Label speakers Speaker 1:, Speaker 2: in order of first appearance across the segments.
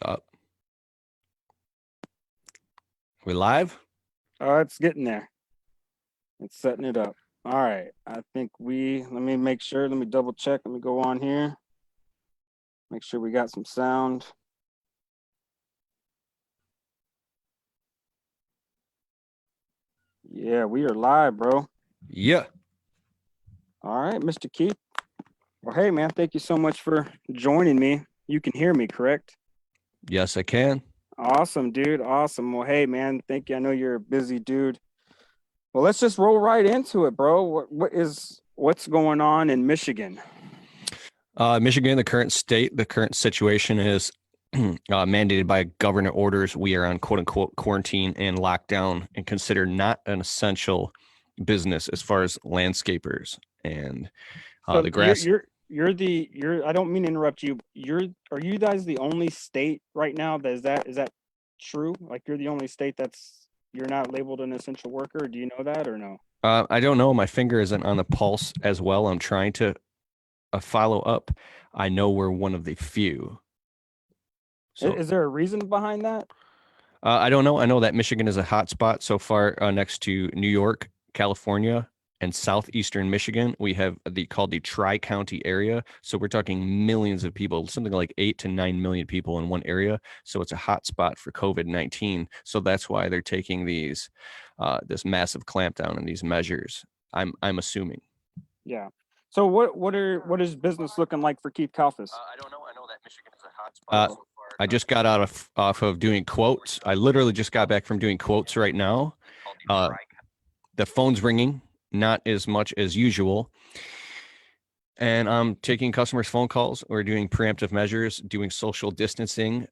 Speaker 1: Up. We live?
Speaker 2: It's getting there. It's setting it up. All right. I think let me make sure. Let me double check. Let me go on here. Make sure we got some sound. Yeah, we are live, bro.
Speaker 1: Yeah.
Speaker 2: All right, Mr. Keith. Well, hey, man, thank you so much for joining me. You can hear me, correct?
Speaker 1: Yes, I can.
Speaker 2: Awesome, dude. Awesome. Well, hey, man, thank you. I know you're a busy dude. Well, let's just roll right into it, bro. What's going on in Michigan?
Speaker 1: Michigan, the current situation is mandated by government orders. We are on quote unquote quarantine and lockdown and considered not an essential business as far as landscapers and
Speaker 2: So
Speaker 1: the grass.
Speaker 2: you're I don't mean to interrupt you. Are you guys the only state right now is that true? Like you're the only state you're not labeled an essential worker? Do you know that or no?
Speaker 1: I don't know. My finger isn't on the pulse as well. I'm trying to follow up. I know we're one of the few.
Speaker 2: So is there a reason behind that?
Speaker 1: I don't know. I know that Michigan is a hot spot so far next to New York, California, and southeastern Michigan. We have called the Tri-County area. So we're talking millions of people, something like 8 to 9 million people in one area. So it's a hot spot for COVID-19. So that's why they're taking this massive clampdown and these measures. I'm assuming.
Speaker 2: Yeah. So what is business looking like for Keith Kalfas?
Speaker 1: I don't know. I know that Michigan is a hot spot. I just got off of doing quotes. I literally just got back from doing quotes right now. The phone's ringing, not as much as usual. And I'm taking customers' phone calls. We're doing preemptive measures, doing social distancing,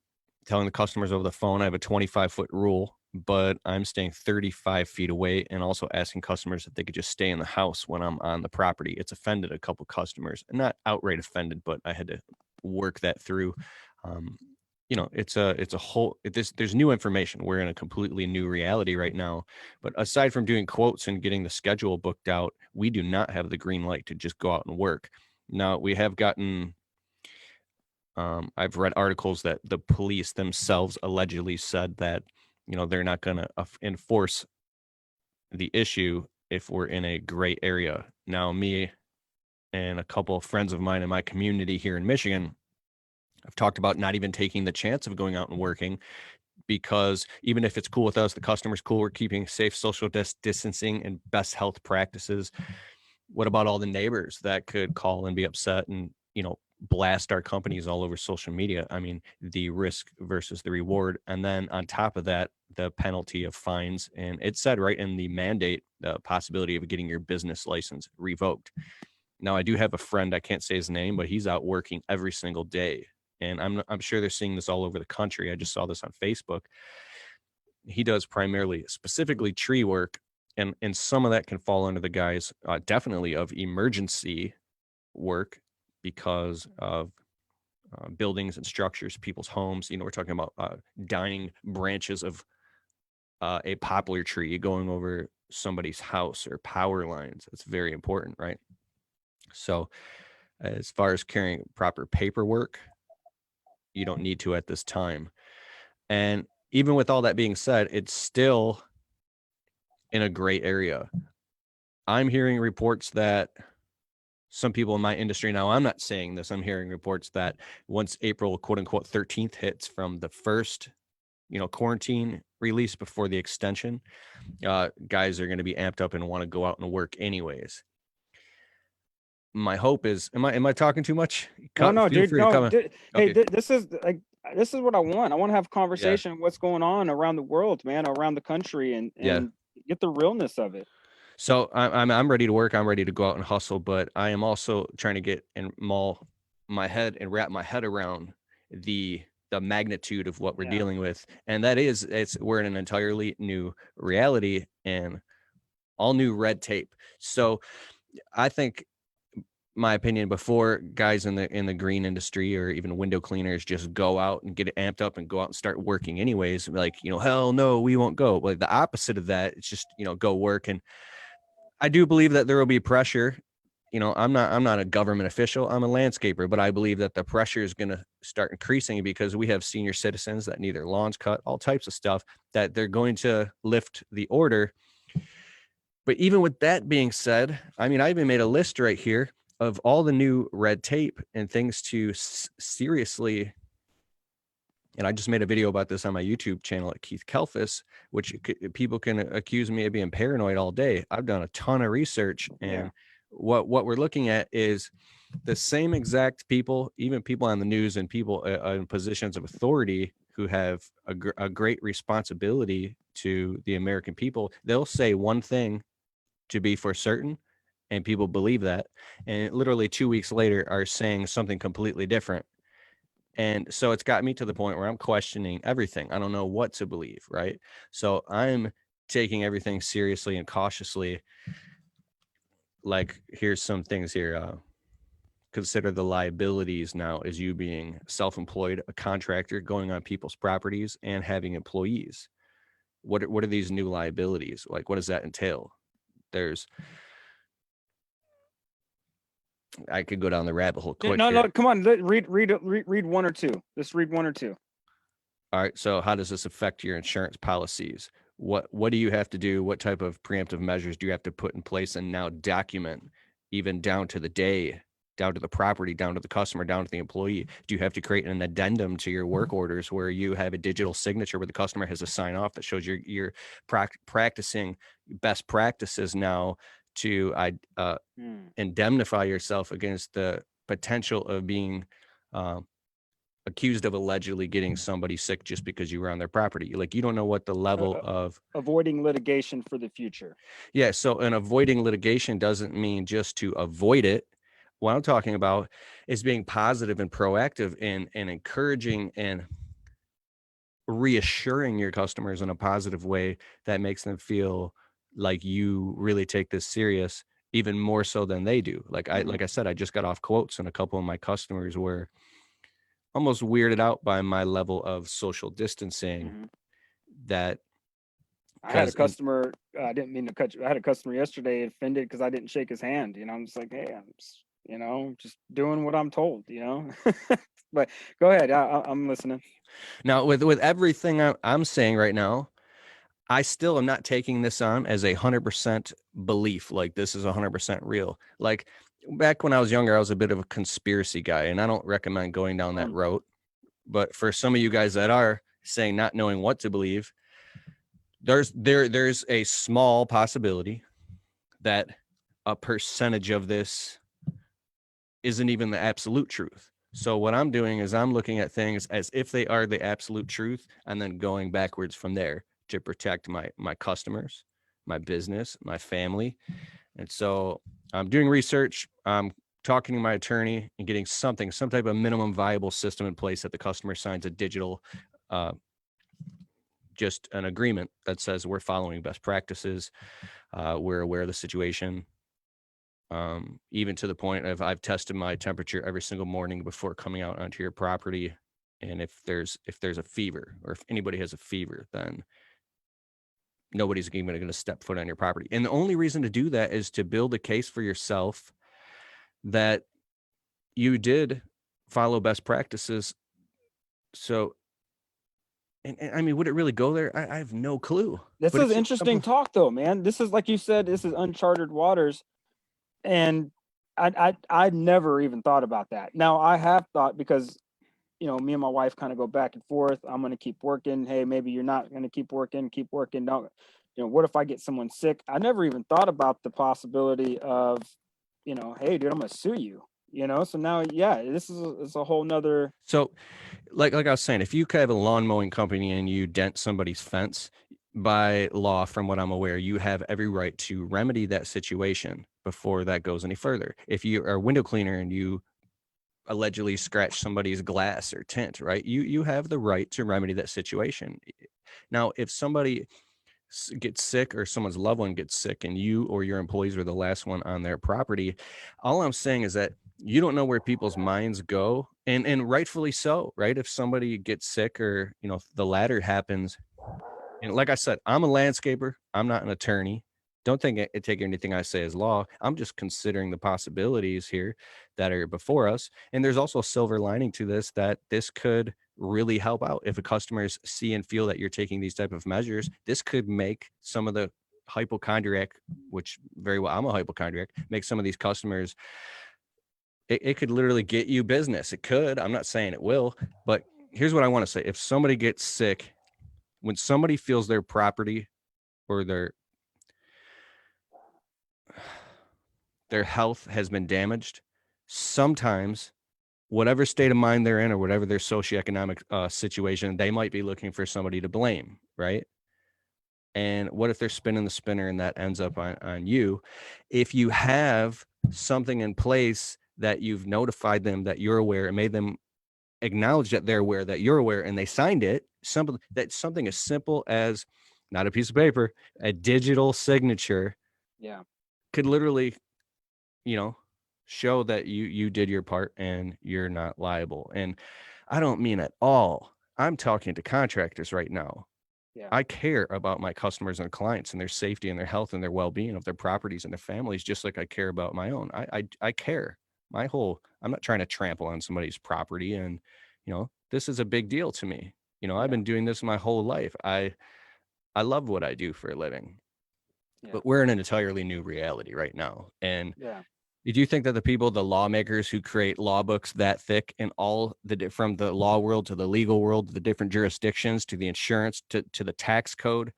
Speaker 1: telling the customers over the phone I have a 25-foot rule, but I'm staying 35 feet away and also asking customers if they could just stay in the house when I'm on the property. It's offended a couple customers, and not outright offended, but I had to work that through. It's a whole, there's new information. We're in a completely new reality right now. But aside from doing quotes and getting the schedule booked out, we do not have the green light to just go out and work. Now we have gotten, I've read articles that the police themselves allegedly said that, they're not going to enforce the issue if we're in a gray area. Now, me and a couple of friends of mine in my community here in Michigan, I've talked about not even taking the chance of going out and working, because even if it's cool with us, the customer's cool, we're keeping safe social distancing and best health practices. What about all the neighbors that could call and be upset and, blast our companies all over social media? I mean, the risk versus the reward. And then on top of that, the penalty of fines. And it said right in the mandate, the possibility of getting your business license revoked. Now, I do have a friend, I can't say his name, but he's out working every single day. And I'm sure they're seeing this all over the country. I just saw this on Facebook. He does specifically tree work, and some of that can fall under the guise definitely of emergency work because of buildings and structures, people's homes. We're talking about dying branches of a poplar tree going over somebody's house or power lines. That's very important, right? So as far as carrying proper paperwork, you don't need to at this time. And even with all that being said, it's still in a gray area. I'm hearing reports that some people in my industry, now I'm not saying this, I'm hearing reports that once April, quote unquote, 13th hits from the first, quarantine release before the extension, guys are going to be amped up and want to go out and work anyways. My hope is, am I talking too much?
Speaker 2: No, dude. No,
Speaker 1: Okay.
Speaker 2: hey, this is what I want. I want to have a conversation of what's going on around the world, man, around the country, and get the realness of it.
Speaker 1: So I'm ready to work. I'm ready to go out and hustle, but I am also trying to get and maul my head and wrap my head around the magnitude of what we're dealing with. And that is, we're in an entirely new reality and all new red tape. So I think, my opinion, before guys in the green industry or even window cleaners just go out and get it amped up and go out and start working anyways, like, hell no, we won't go. Like the opposite of that, it's just, go work. And I do believe that there will be pressure. I'm not a government official. I'm a landscaper, but I believe that the pressure is going to start increasing because we have senior citizens that need their lawns cut, all types of stuff that they're going to lift the order. But even with that being said, I mean, I even made a list right here of all the new red tape and things to seriously. And I just made a video about this on my YouTube channel at Keith Kelfis, which people can accuse me of being paranoid all day. I've done a ton of research, and what we're looking at is the same exact people, even people on the news and people in positions of authority who have a great responsibility to the American people. They'll say one thing to be for certain, and people believe that, and literally 2 weeks later are saying something completely different. And so it's got me to the point where I'm questioning everything. I don't know what to believe, right? So I'm taking everything seriously and cautiously. Like, here's some things here. Consider the liabilities now as you being self-employed, a contractor, going on people's properties and having employees. What are these new liabilities? Like, what does that entail? I could go down the rabbit hole quick.
Speaker 2: No, come on. Read one or two. Just read one or two.
Speaker 1: All right. So how does this affect your insurance policies? What do you have to do? What type of preemptive measures do you have to put in place and now document, even down to the day, down to the property, down to the customer, down to the employee? Do you have to create an addendum to your work orders where you have a digital signature where the customer has a sign off that shows you're practicing best practices now to indemnify yourself against the potential of being accused of allegedly getting somebody sick just because you were on their property? Like, you don't know what the level of
Speaker 2: avoiding litigation for the future.
Speaker 1: Yeah. So, and avoiding litigation doesn't mean just to avoid it. What I'm talking about is being positive and proactive and encouraging and reassuring your customers in a positive way that makes them feel like you really take this serious, even more so than they do. Like I said, I just got off quotes, and a couple of my customers were almost weirded out by my level of social distancing. That
Speaker 2: I had a customer, I didn't mean to cut you. I had a customer yesterday offended because I didn't shake his hand. I'm just like, hey, I'm just doing what I'm told, But go ahead. I'm listening.
Speaker 1: Now, with everything I'm saying right now, I still am not taking this on as 100% belief. Like, this is 100% real. Like, back when I was younger, I was a bit of a conspiracy guy, and I don't recommend going down that road. But for some of you guys that are saying not knowing what to believe, there's a small possibility that a percentage of this isn't even the absolute truth. So what I'm doing is I'm looking at things as if they are the absolute truth, and then going backwards from there to protect my customers, my business, my family. And so I'm doing research. I'm talking to my attorney and getting some type of minimum viable system in place that the customer signs a digital, just an agreement that says we're following best practices. We're aware of the situation. Even to the point of I've tested my temperature every single morning before coming out onto your property. And if there's a fever, or if anybody has a fever, then nobody's even going to step foot on your property. And the only reason to do that is to build a case for yourself that you did follow best practices. So, and I mean, would it really go there? I have no clue.
Speaker 2: This is interesting talk, though, man. This is, like you said, this is uncharted waters. And I never even thought about that. Now, I have thought, because me and my wife kind of go back and forth. I'm going to keep working. Hey, maybe you're not going to keep working. Don't, what if I get someone sick? I never even thought about the possibility of, hey, dude, I'm going to sue you, So now, this is a whole nother.
Speaker 1: So like I was saying, if you have a lawn mowing company and you dent somebody's fence, by law, from what I'm aware, you have every right to remedy that situation before that goes any further. If you are a window cleaner and you allegedly scratch somebody's glass or tint, right, you have the right to remedy that situation. Now, if somebody gets sick or someone's loved one gets sick and you or your employees are the last one on their property, all I'm saying is that you don't know where people's minds go, and rightfully so, right? If somebody gets sick, or the latter happens, and like I said, I'm a landscaper, I'm not an attorney. Don't think it take anything I say as law. I'm just considering the possibilities here that are before us. And there's also a silver lining to this, that this could really help out. If a customers see and feel that you're taking these type of measures, this could make some of the hypochondriac, which very well, I'm a hypochondriac, make some of these customers, it could literally get you business. It could. I'm not saying it will, but here's what I want to say. If somebody gets sick, when somebody feels their property or their health has been damaged, sometimes whatever state of mind they're in or whatever their socioeconomic situation, they might be looking for somebody to blame, right? And what if they're spinning the spinner and that ends up on you? If you have something in place that you've notified them that you're aware and made them acknowledge that they're aware that you're aware and they signed it, something as simple as, not a piece of paper, a digital signature
Speaker 2: Yeah.
Speaker 1: could literally, show that you did your part and you're not liable. And I don't mean at all. I'm talking to contractors right now.
Speaker 2: Yeah.
Speaker 1: I care about my customers and clients and their safety and their health and their well-being of their properties and their families, just like I care about my own. I care. I'm not trying to trample on somebody's property. And, this is a big deal to me. I've been doing this my whole life. I love what I do for a living, but we're in an entirely new reality right now. And did you think that the lawmakers who create law books that thick in all from the law world to the legal world, the different jurisdictions, to the insurance, to the tax code,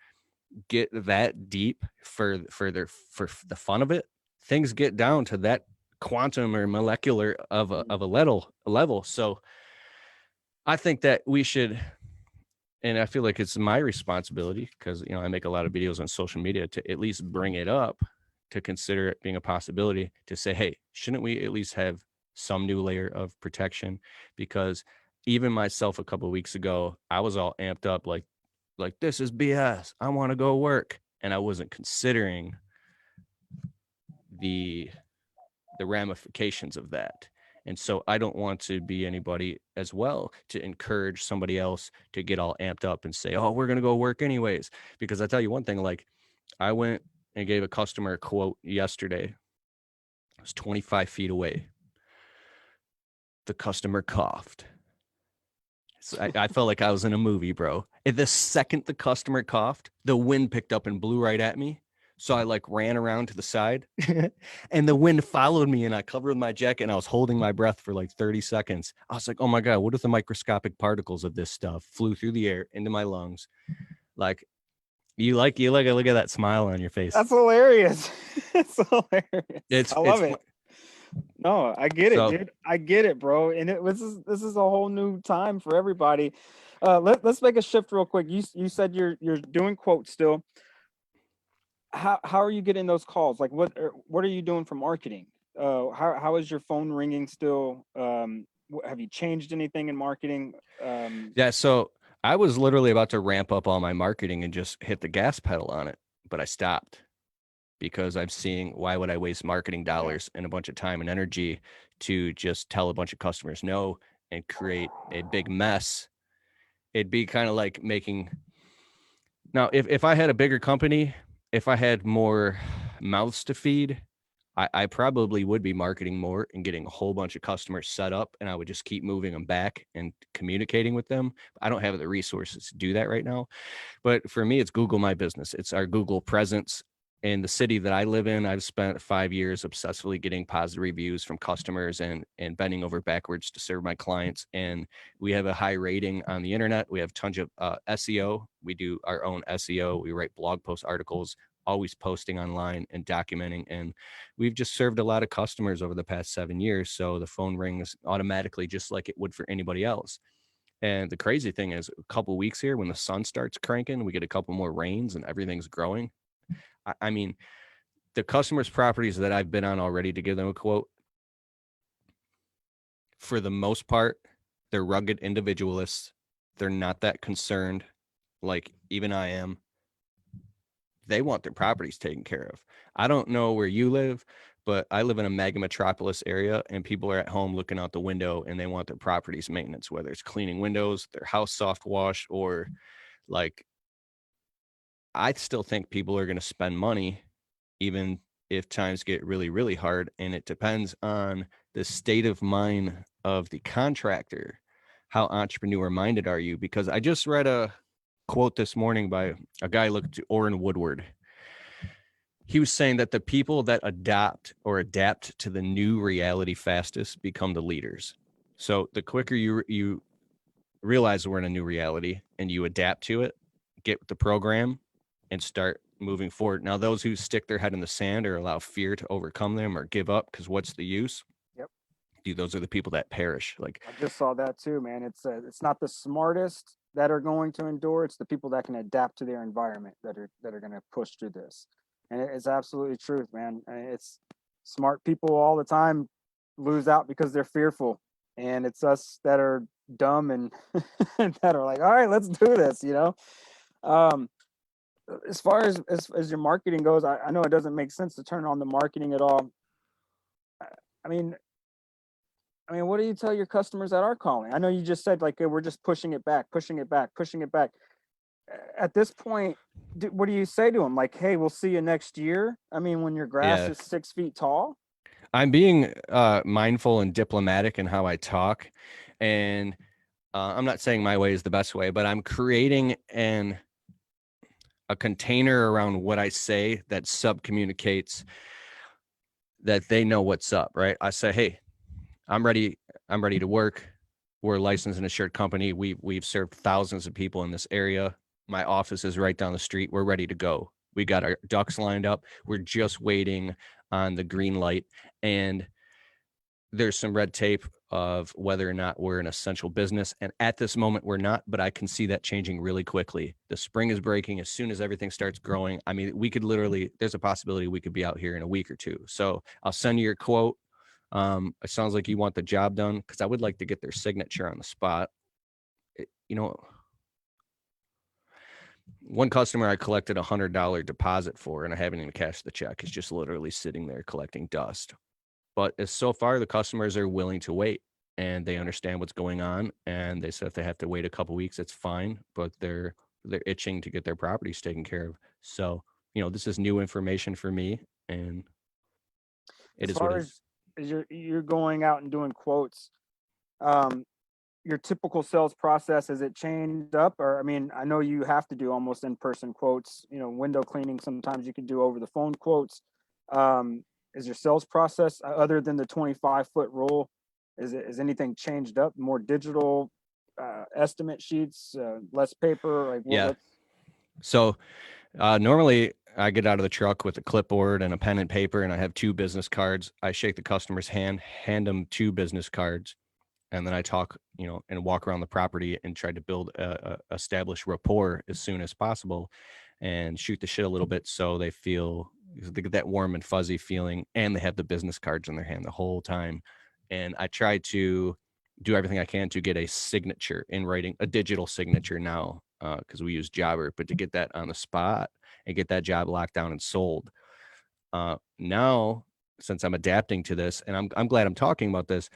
Speaker 1: get that deep for the fun of it? Things get down to that quantum or molecular of a level. So I think that we should, and I feel like it's my responsibility, because I make a lot of videos on social media, to at least bring it up, to consider it being a possibility, to say, hey, shouldn't we at least have some new layer of protection? Because even myself, a couple of weeks ago, I was all amped up, like this is BS, I want to go work, and I wasn't considering the ramifications of that. And so I don't want to be anybody as well to encourage somebody else to get all amped up and say, oh, we're going to go work anyways. Because I tell you one thing, like, I went and gave a customer a quote yesterday. It was 25 feet away. The customer coughed. So I felt like I was in a movie, bro. And the second the customer coughed, the wind picked up and blew right at me. So I ran around to the side and the wind followed me, and I covered my jacket and I was holding my breath for like 30 seconds. I was like, oh my God, what if the microscopic particles of this stuff flew through the air into my lungs? Like, look at that smile on your face.
Speaker 2: That's hilarious. It's hilarious. I love it. No, I get it, dude. I get it, bro. And this is a whole new time for everybody. Let's make a shift real quick. You said you're doing quotes still. How are you getting those calls? Like, what are you doing for marketing? How is your phone ringing still? Have you changed anything in marketing?
Speaker 1: Yeah, so I was literally about to ramp up all my marketing and just hit the gas pedal on it, but I stopped, because I'm seeing, why would I waste marketing dollars and a bunch of time and energy to just tell a bunch of customers no and create a big mess? It'd be kind of like making, now, if I had a bigger company, if I had more mouths to feed, I probably would be marketing more and getting a whole bunch of customers set up, and I would just keep moving them back and communicating with them. I don't have the resources to do that right now. But for me, it's Google My Business. It's our Google presence. In the city that I live in, I've spent 5 years obsessively getting positive reviews from customers and bending over backwards to serve my clients. And we have a high rating on the internet. We have tons of SEO. We do our own SEO. We write blog post articles, always posting online and documenting. And we've just served a lot of customers over the past 7 years. So the phone rings automatically, just like it would for anybody else. And the crazy thing is, a couple weeks here, when the sun starts cranking, we get a couple more rains and everything's growing. I mean, the customers' properties that I've been on already to give them a quote, for the most part, they're rugged individualists. They're not that concerned, like even I am. They want their properties taken care of. I don't know where you live, but I live in a mega metropolis area, and people are at home looking out the window and they want their properties maintenance, whether it's cleaning windows, their house soft wash, or like, I still think people are going to spend money even if times get really, really hard. And it depends on the state of mind of the contractor. How entrepreneur minded are you? Because I just read a quote this morning by a guy looked Orrin Woodward. He was saying that the people that adapt to the new reality fastest become the leaders. So the quicker you realize we're in a new reality and you adapt to it, get with the program and start moving forward. Now, those who stick their head in the sand or allow fear to overcome them or give up, because what's the use?
Speaker 2: Yep.
Speaker 1: Dude, those are the people that perish. Like,
Speaker 2: I just saw that too, man. It's not the smartest that are going to endure. It's the people that can adapt to their environment that are going to push through this. And it's absolutely truth, man. It's smart people all the time lose out because they're fearful, and it's us that are dumb and that are like, all right, let's do this. Um, as far as your marketing goes, I know it doesn't make sense to turn on the marketing at all. I mean, what do you tell your customers that are calling? I know you just said like, we're just pushing it back, pushing it back, pushing it back. At this point, what do you say to them? Like, hey, we'll see you next year. I mean, when your grass is 6 feet tall.
Speaker 1: I'm being mindful and diplomatic in how I talk, and I'm not saying my way is the best way, but I'm creating a container around what I say that subcommunicates that they know what's up, right? I say, hey, I'm ready to work. We're a licensed and assured company. We've served thousands of people in this area. My office is right down the street. We're ready to go. We got our ducks lined up. We're just waiting on the green light. And there's some red tape of whether or not we're an essential business. And at this moment, we're not, but I can see that changing really quickly. The spring is breaking as soon as everything starts growing. I mean, we could literally, there's a possibility we could be out here in a week or two. So I'll send you your quote. It sounds like you want the job done, because I would like to get their signature on the spot. One customer I collected $100 deposit for, and I haven't even cashed the check. It's just literally sitting there collecting dust. But as so far, the customers are willing to wait, and they understand what's going on. And they said if they have to wait a couple weeks, it's fine. But they're itching to get their properties taken care of. So this is new information for me, and it
Speaker 2: As
Speaker 1: is what
Speaker 2: far
Speaker 1: it
Speaker 2: as,
Speaker 1: is.
Speaker 2: as you're going out and doing quotes, um, your typical sales process, has it changed up? Or, I mean, I know you have to do almost in-person quotes, window cleaning. Sometimes you can do over the phone quotes. Is your sales process, other than the 25-foot rule, is anything changed up? More digital estimate sheets, less paper? Like
Speaker 1: Yeah.
Speaker 2: what's
Speaker 1: So normally I get out of the truck with a clipboard and a pen and paper, and I have 2 business cards. I shake the customer's hand them 2 business cards, and then I talk, and walk around the property and try to build establish rapport as soon as possible, and shoot the shit a little bit so they get that warm and fuzzy feeling, and they have the business cards in their hand the whole time. And I try to do everything I can to get a signature in writing, a digital signature now, because we use Jobber, but to get that on the spot and get that job locked down and sold. Now, since I'm adapting to this, and I'm glad I'm talking about this,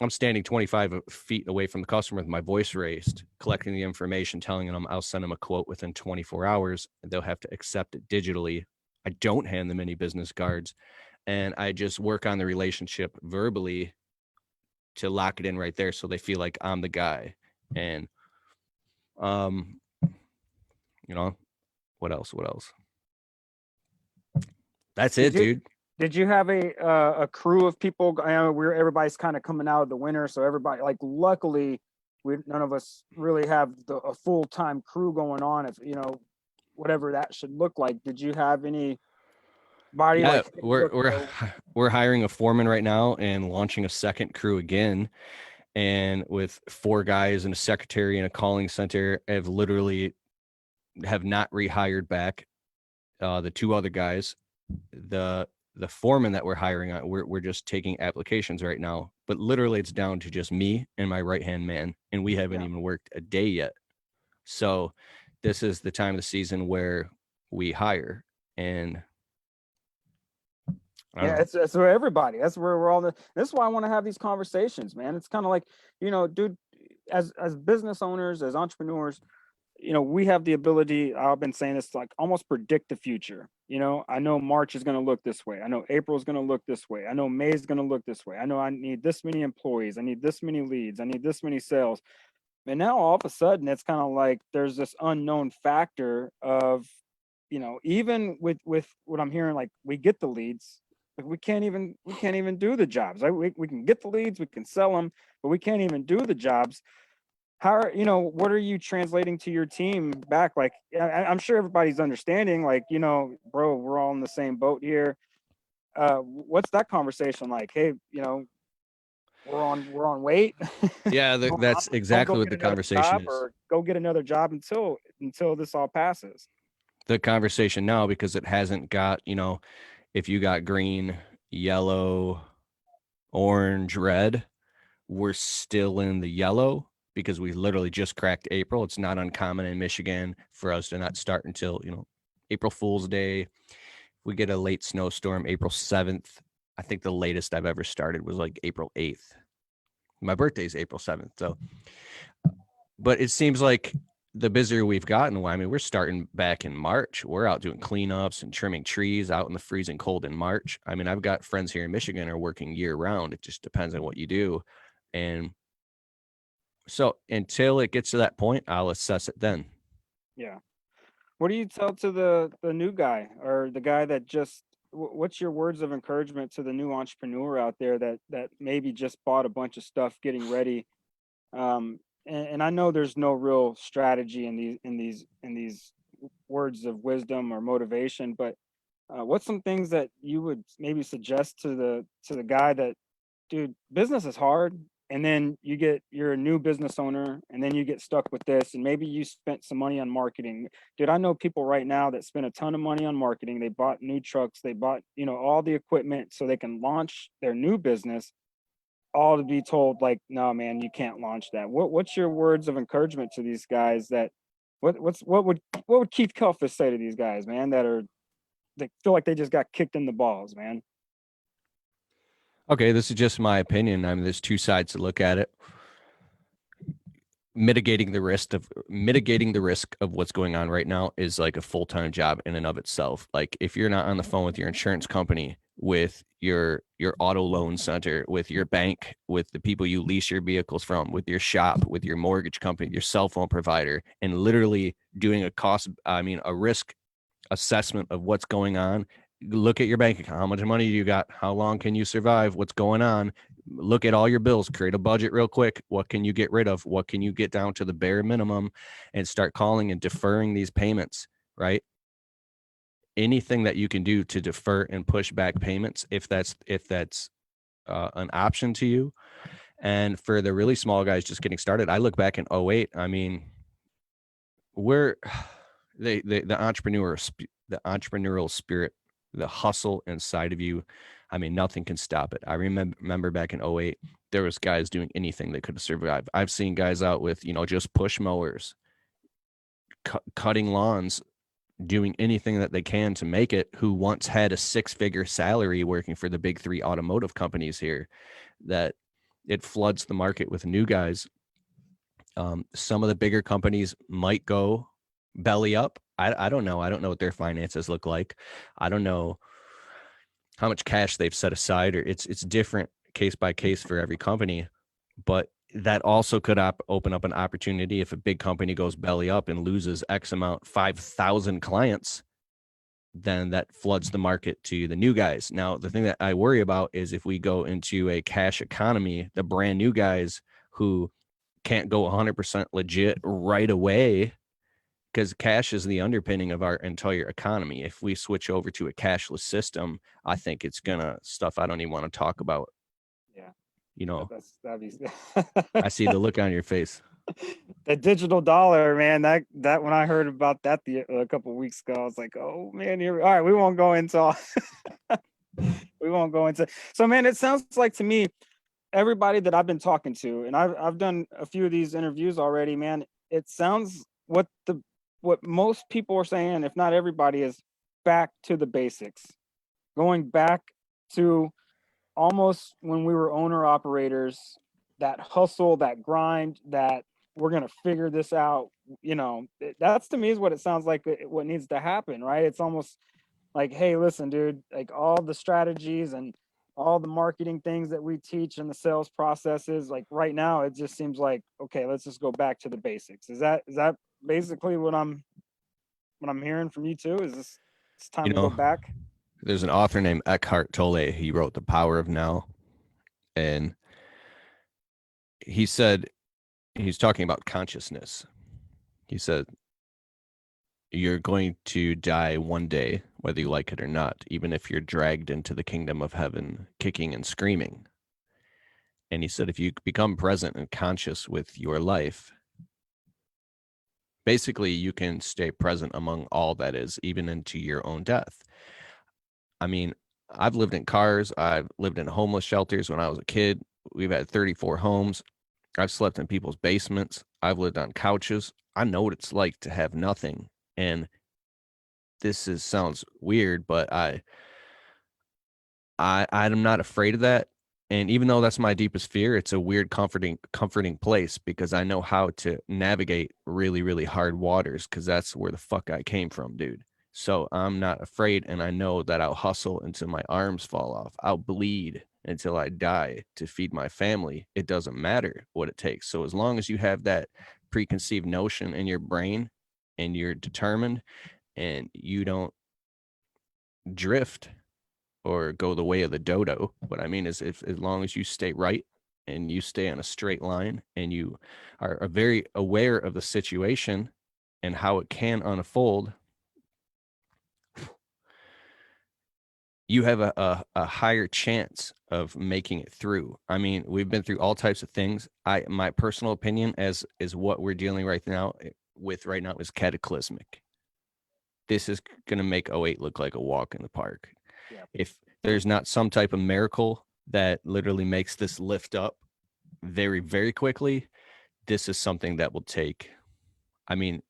Speaker 1: I'm standing 25 feet away from the customer with my voice raised, collecting the information, telling them I'll send them a quote within 24 hours. They'll have to accept it digitally. I don't hand them any business cards, and I just work on the relationship verbally to lock it in right there, so they feel like I'm the guy. And what else? That's it, dude.
Speaker 2: Did you have a crew of people? I know everybody's kind of coming out of the winter, so everybody, like, luckily, none of us really have a full-time crew going on. If whatever that should look like. Did you have anybody?
Speaker 1: Yeah,
Speaker 2: Like, hey, look,
Speaker 1: we're hiring a foreman right now and launching a second crew again. And with 4 guys and a secretary and a calling center, have literally have not rehired back. The 2 other guys, the foreman that we're hiring on, we're just taking applications right now. But literally, it's down to just me and my right hand man, and we haven't even worked a day yet. So this is the time of the season where we hire. And
Speaker 2: it's where everybody. That's where we're all. That's why I want to have these conversations, man. It's kind of like, dude, as business owners, as entrepreneurs, we have the ability, I've been saying this, like almost predict the future. I know March is going to look this way. I know April is going to look this way. I know May is going to look this way. I know I need this many employees. I need this many leads. I need this many sales. And now all of a sudden it's kind of like there's this unknown factor of, even with what I'm hearing, like we get the leads, but we can't even do the jobs. We can get the leads, we can sell them, but we can't even do the jobs. What are you translating to your team back? Like, I'm sure everybody's understanding, like, bro, we're all in the same boat here. What's that conversation like? Hey, we're on wait.
Speaker 1: Yeah, that's
Speaker 2: Don't go
Speaker 1: exactly what
Speaker 2: get
Speaker 1: the
Speaker 2: another
Speaker 1: conversation
Speaker 2: job,
Speaker 1: is.
Speaker 2: or go get another job until this all passes.
Speaker 1: The conversation now, because it hasn't got, if you got green, yellow, orange, red, we're still in the yellow because we literally just cracked April. It's not uncommon in Michigan for us to not start until, April Fool's Day. We get a late snowstorm, April 7th. I think the latest I've ever started was like April 8th. My birthday's April 7th. So, but it seems like the busier we've gotten, I mean, we're starting back in March. We're out doing cleanups and trimming trees out in the freezing cold in March. I mean, I've got friends here in Michigan are working year round. It just depends on what you do. And so until it gets to that point, I'll assess it then.
Speaker 2: Yeah. What do you tell to the new guy, or the guy that just what's your words of encouragement to the new entrepreneur out there that maybe just bought a bunch of stuff getting ready? And I know there's no real strategy in these words of wisdom or motivation, but what's some things that you would maybe suggest to the guy that, dude, business is hard, and then you're a new business owner, and then you get stuck with this, and maybe you spent some money on marketing. Dude, I know people right now that spend a ton of money on marketing. They bought new trucks, they bought, all the equipment so they can launch their new business, all to be told like, no, man, you can't launch that. What's your words of encouragement to these guys that what would Keith Kalfas say to these guys, man, that feel like they just got kicked in the balls, man?
Speaker 1: Okay, this is just my opinion. I mean, there's two sides to look at it. Mitigating the risk of what's going on right now is like a full-time job in and of itself. Like if you're not on the phone with your insurance company, with your auto loan center, with your bank, with the people you lease your vehicles from, with your shop, with your mortgage company, your cell phone provider, and literally doing a risk assessment of what's going on. Look at your bank account. How much money do you got? How long can you survive? What's going on? Look at all your bills, create a budget real quick. What can you get rid of? What can you get down to the bare minimum, and start calling and deferring these payments, right? Anything that you can do to defer and push back payments, if that's an option to you. And for the really small guys just getting started, I look back in '08. I mean, we're the entrepreneurial spirit, the hustle inside of you. I mean, nothing can stop it. I remember back in '08, there was guys doing anything they could survive. I've seen guys out with, just push mowers, cutting lawns, doing anything that they can to make it, who once had a 6-figure salary working for the big 3 automotive companies here. That it floods the market with new guys. Some of the bigger companies might go belly up. I don't know. I don't know what their finances look like. I don't know how much cash they've set aside, or it's different case by case for every company. But that also could open up an opportunity if a big company goes belly up and loses X amount, 5,000 clients, then that floods the market to the new guys. Now, the thing that I worry about is if we go into a cash economy, the brand new guys who can't go 100% legit right away, because cash is the underpinning of our entire economy. If we switch over to a cashless system, I think it's gonna stuff I don't even want to talk about.
Speaker 2: Yeah,
Speaker 1: You know,
Speaker 2: that'd be
Speaker 1: I see the look on your face.
Speaker 2: the digital dollar, man. That when I heard about that a couple of weeks ago, I was like, oh man, here. All right, we won't go into we won't go into. So, man, it sounds like to me, everybody that I've been talking to, and I've done a few of these interviews already, man. It sounds what most people are saying, if not everybody, is back to the basics, going back to almost when we were owner operators, that hustle, that grind, that we're going to figure this out. You know, that's to me is what it sounds like what needs to happen, right? It's almost like, hey, listen, dude, like all the strategies and all the marketing things that we teach and the sales processes, like right now, it just seems like, okay, let's just go back to the basics. Is that basically what I'm hearing from you too? Is this it's time
Speaker 1: You
Speaker 2: to go
Speaker 1: know,
Speaker 2: back?
Speaker 1: there's an author named Eckhart Tolle. He wrote The Power of Now, and he said he's talking about consciousness. He said you're going to die one day, whether you like it or not, even if you're dragged into the kingdom of heaven, kicking and screaming. And he said, if you become present and conscious with your life, basically you can stay present among all that is, even into your own death. I mean, I've lived in cars. I've lived in homeless shelters when I was a kid. We've had 34 homes. I've slept in people's basements. I've lived on couches. I know what it's like to have nothing. And sounds weird, but I'm not afraid of that. And even though that's my deepest fear, it's a weird, comforting place because I know how to navigate really, really hard waters because that's where the fuck I came from, dude. So I'm not afraid, and I know that I'll hustle until my arms fall off. I'll bleed until I die to feed my family. It doesn't matter what it takes. So as long as you have that preconceived notion in your brain and you're determined and you don't drift or go the way of the dodo. What I mean is, if as long as you stay right and you stay on a straight line and you are very aware of the situation and how it can unfold, you have a higher chance of making it through. I mean, we've been through all types of things. My personal opinion as is what we're dealing right now is cataclysmic. This is going to make '08 look like a walk in the park.
Speaker 2: Yeah.
Speaker 1: If there's not some type of miracle that literally makes this lift up very, very quickly, this is something that will take, I mean,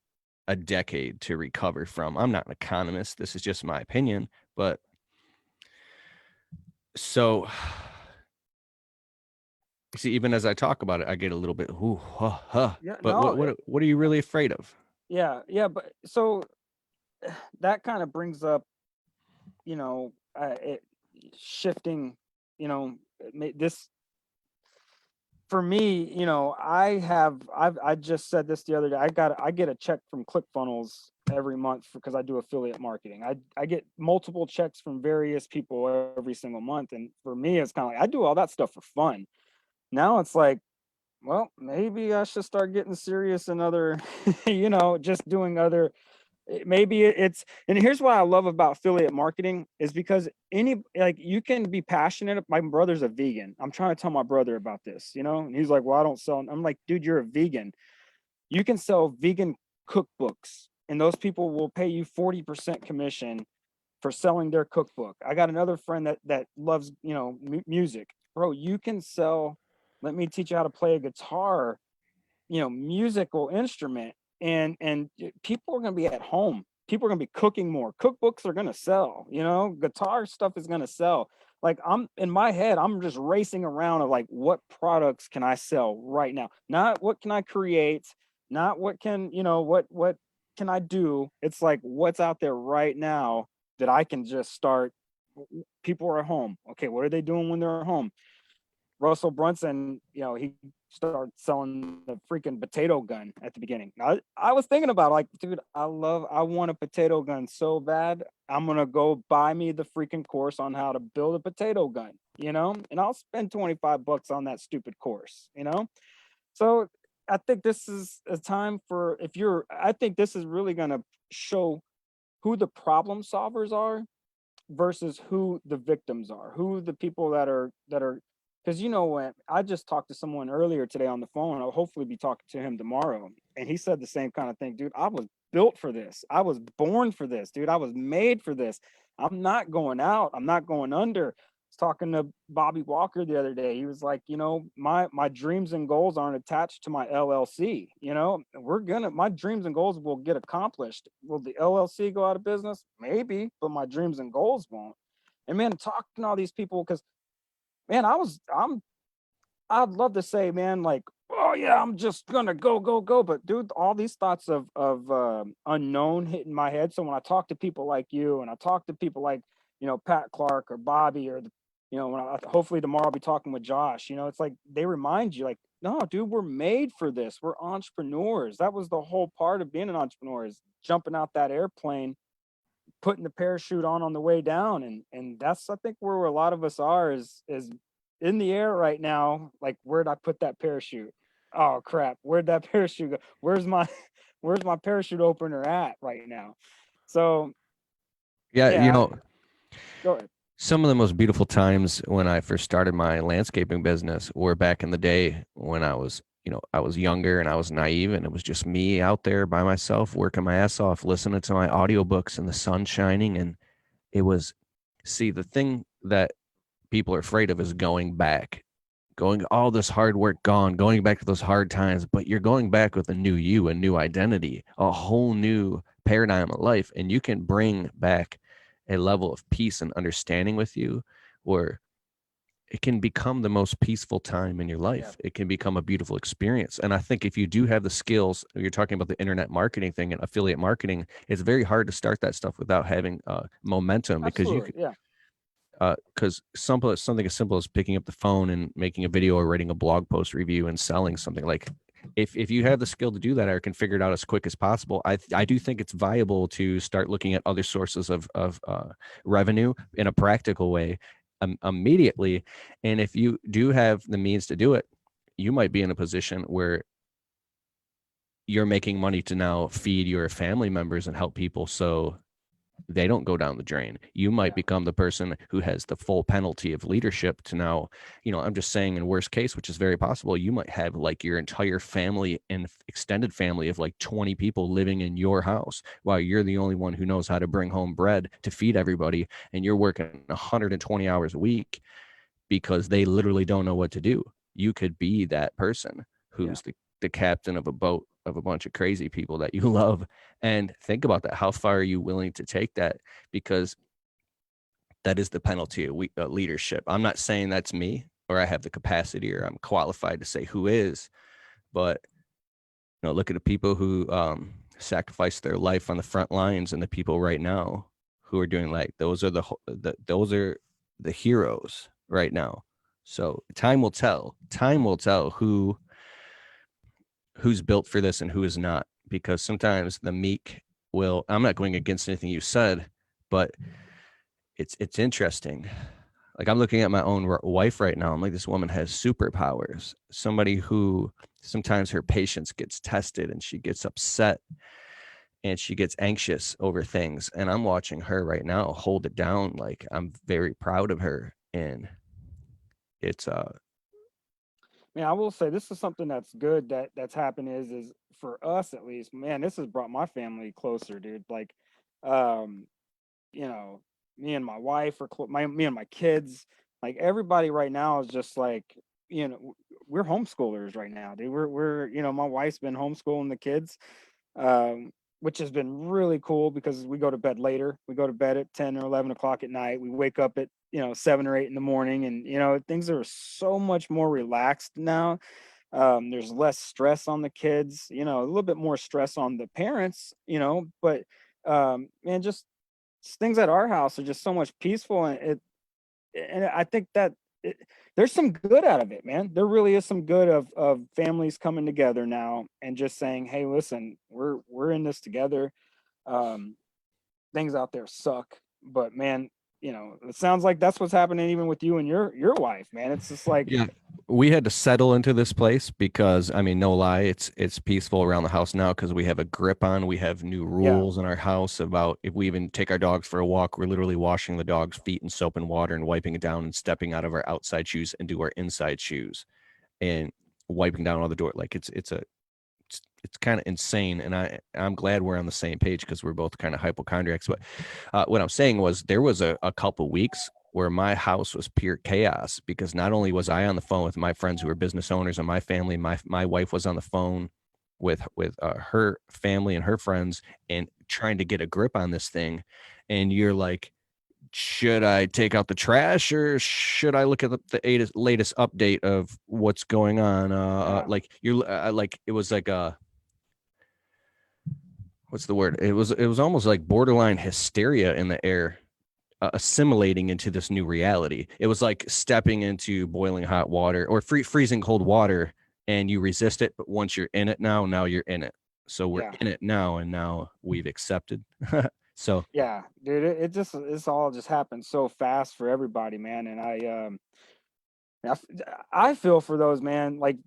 Speaker 1: a decade to recover from. I'm not an economist. This is just my opinion. But so, see, even as I talk about it, I get a little bit, ooh, huh, huh.
Speaker 2: Yeah,
Speaker 1: But
Speaker 2: no,
Speaker 1: what are you really afraid of?
Speaker 2: yeah, but so that kind of brings up, it shifting, this for me, I just said this the other day. I get a check from ClickFunnels every month because I do affiliate marketing. I get multiple checks from various people every single month, and for me, it's kind of like I do all that stuff for fun. Now it's like, well, maybe I should start getting serious and other, just doing other. Maybe it's, and here's what I love about affiliate marketing is because you can be passionate. My brother's a vegan. I'm trying to tell my brother about this, and he's like, well, I don't sell. I'm like, dude, you're a vegan. You can sell vegan cookbooks, and those people will pay you 40% commission for selling their cookbook. I got another friend that loves, music. Bro, you can sell, let me teach you how to play a guitar, musical instrument, and people are going to be at home. People are going to be cooking more. Cookbooks are going to sell, guitar stuff is going to sell. Like, I'm in my head, I'm just racing around of like, what products can I sell right now? Not what can I create, not what can, what can I do? It's like, what's out there right now that I can just start. People are at home. Okay, what are they doing when they're home? Russell Brunson, he started selling the freaking potato gun at the beginning. I was thinking about like, dude, I want a potato gun so bad. I'm gonna go buy me the freaking course on how to build a potato gun, and I'll spend $25 on that stupid course. So I think this is a time for I think this is really gonna show who the problem solvers are versus who the victims are, who the people that are because when I just talked to someone earlier today on the phone. I'll hopefully be talking to him tomorrow, and he said the same kind of thing. Dude, I was built for this. I was born for this, dude. I was made for this. I'm not going out. I'm not going under. I was talking to Bobby Walker the other day. He was like, my dreams and goals aren't attached to my LLC. My dreams and goals will get accomplished. Will the LLC go out of business? Maybe, but my dreams and goals won't. And man, talking to all these people, because man, I'd love to say, man, like, oh yeah, I'm just gonna go. But dude, all these thoughts of unknown hitting my head. So when I talk to people like you, and I talk to people like, Pat Clark or Bobby, or when hopefully tomorrow I'll be talking with Josh. It's like they remind you, like, no, dude, we're made for this. We're entrepreneurs. That was the whole part of being an entrepreneur, is jumping out that airplane, putting the parachute on the way down, and that's, I think, where a lot of us are, is in the air right now. Like, where'd I put that parachute? Oh crap, where'd that parachute go? Where's my where's my parachute opener at right now? So
Speaker 1: Yeah,
Speaker 2: yeah, go ahead.
Speaker 1: some of the most beautiful times when I first started my landscaping business were back in the day when I was younger and I was naive, and it was just me out there by myself working my ass off, listening to my audiobooks and the sun shining. And it was, see, the thing that people are afraid of is going back, going all this hard work gone, going back to those hard times, but you're going back with a new you, a new identity, a whole new paradigm of life. And you can bring back a level of peace and understanding with you, where it can become the most peaceful time in your life. It can become a beautiful experience. And I think if you do have the skills, you're talking about the internet marketing thing and affiliate marketing, it's very hard to start that stuff without having momentum, because you
Speaker 2: Absolutely, yeah.
Speaker 1: because something as simple as picking up the phone and making a video or writing a blog post review and selling something, like, if you have the skill to do that or can figure it out as quick as possible, I do think it's viable to start looking at other sources of revenue in a practical way immediately. And if you do have the means to do it, you might be in a position where you're making money to now feed your family members and help people, so they don't go down the drain. You might become the person who has the full penalty of leadership to now, I'm just saying, in worst case, which is very possible, you might have like your entire family and extended family of like 20 people living in your house, while you're the only one who knows how to bring home bread to feed everybody. And you're working 120 hours a week because they literally don't know what to do. You could be that person who's the captain of a boat of a bunch of crazy people that you love. And think about that. How far are you willing to take that? Because that is the penalty of leadership. I'm not saying that's me, or I have the capacity, or I'm qualified to say who is, but look at the people who sacrificed their life on the front lines, and the people right now who are doing, like, those are those are the heroes right now. So time will tell. Time will tell who's built for this and who is not, because sometimes the meek will, I'm not going against anything you said, but it's interesting. Like, I'm looking at my own wife right now. I'm like, this woman has superpowers. Somebody who sometimes her patience gets tested and she gets upset and she gets anxious over things. And I'm watching her right now hold it down. Like, I'm very proud of her. And it's
Speaker 2: Man, I will say this is something that's good that's happened, is for us at least, man, this has brought my family closer, dude. Like, um, you know, me and my wife are me and my kids, like everybody right now is just like, we're homeschoolers right now, dude. We're my wife's been homeschooling the kids, um, which has been really cool because we go to bed later. We go to bed at 10 or 11 o'clock at night. We wake up at 7 or 8 in the morning, and things are so much more relaxed now. There's less stress on the kids, a little bit more stress on the parents, but man, just things at our house are just so much peaceful, and I think that it, there's some good out of it, man. There really is some good of families coming together now and just saying, hey, listen, we're in this together. um Things out there suck, but man, it sounds like that's what's happening even with you and your wife, man. It's just like,
Speaker 1: Yeah, we had to settle into this place because, I mean, no lie, it's peaceful around the house now because we have a grip on. We have new
Speaker 2: yeah,
Speaker 1: rules in our house about, if we even take our dogs for a walk, we're literally washing the dog's feet in soap and water and wiping it down and stepping out of our outside shoes into our inside shoes and wiping down all the door. Like, it's kind of insane. And I'm glad we're on the same page because we're both kind of hypochondriacs. But what I'm saying was, there was a couple weeks where my house was pure chaos because not only was I on the phone with my friends who are business owners and my family, my wife was on the phone with her family and her friends and trying to get a grip on this thing. And you're like, should I take out the trash or should I look at the latest update of what's going on? Like it was like what's the word? It was almost like borderline hysteria in the air, assimilating into this new reality. It was like stepping into boiling hot water or freezing cold water, and you resist it, but once you're in it now you're in it. So we're in it now, and now we've accepted. So
Speaker 2: yeah, dude, it's all just happened so fast for everybody, man. And I feel for those, man. Like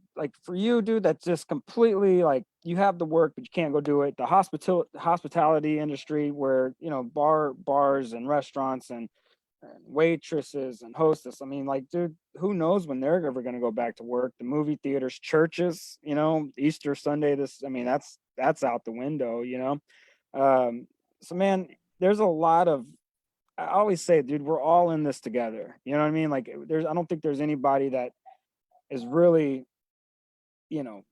Speaker 2: for you, dude, that's just completely like you have the work, but you can't go do it. The hospitality industry, where bars and restaurants and waitresses and hostess. I mean, like, dude, who knows when they're ever going to go back to work? The movie theaters, churches, Easter Sunday. I mean, that's out the window. So, man, there's a lot of. I always say, dude, we're all in this together. You know what I mean? Like, I don't think there's anybody that is really, you know,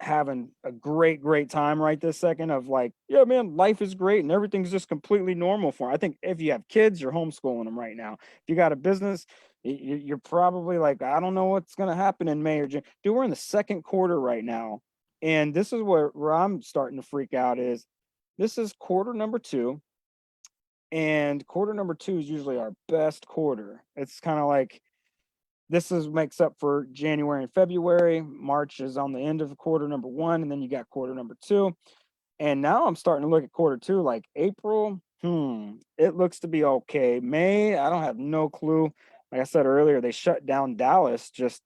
Speaker 2: having a great time right this second of like, yeah, man, life is great and everything's just completely normal for 'em. I think if you have kids, you're homeschooling them right now. If you got a business, you're probably like, I don't know what's going to happen in May or June. Dude, we're in the second quarter right now. And this is where I'm starting to freak out is this is quarter number 2. And quarter number 2 is usually our best quarter. It's kind of like this is makes up for January and February. March is on the end of quarter number 1, and then you got quarter number 2. And now I'm starting to look at quarter 2, like April. It looks to be okay. May, I don't have no clue. Like I said earlier, they shut down Dallas just